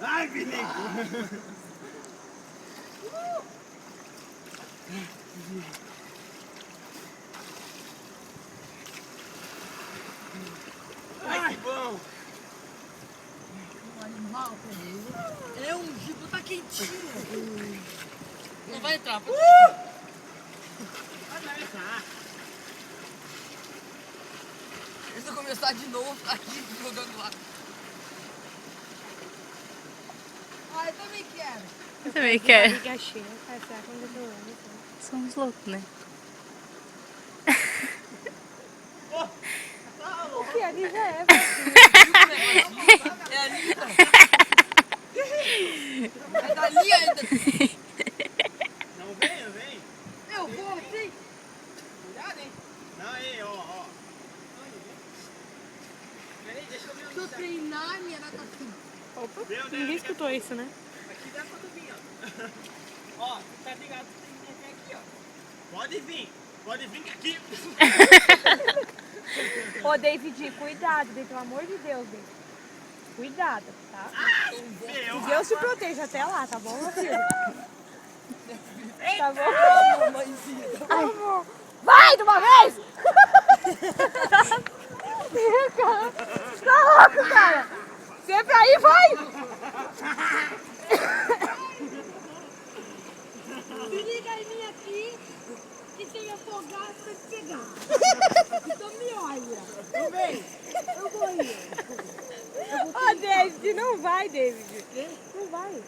Ai, Felipe! Ai, que bom! Um animal pra ele. É um gibo, tá quentinho. Não vai entrar. Vai atravessar. Se eu começar de novo, tá aqui jogando lá. Ah, eu também quero. Eu também quero. Barriga cheia, passar quando eu tô ano. Somos loucos, né? O que ali já é, É ali, ó. É dali ainda. Não vem, não vem. Eu vou, sim. Cuidado, hein? Não, aí, ó. Peraí, deixa eu ver Se eu onde tá. treinar minha natação. Opa, Meu Deus, ninguém escutou isso, né? Aqui dá pra tu vir, ó. Ó, tu tá ligado, tu tem que vir aqui, ó. Pode vir aqui. Ô, David, cuidado, David, pelo amor de Deus, David. Cuidado, tá? Meu, Que Deus te proteja até lá, tá bom, meu filho? Tá bom? Mamãezinha. Amor. Vai de uma vez! Tá louco, cara? Sempre aí, vai! Se liga em mim aqui, que se eu afogar, você vai te pegar. Então me olha. não vem. Eu vou ir. Ô, David, não vai, David. Não vai.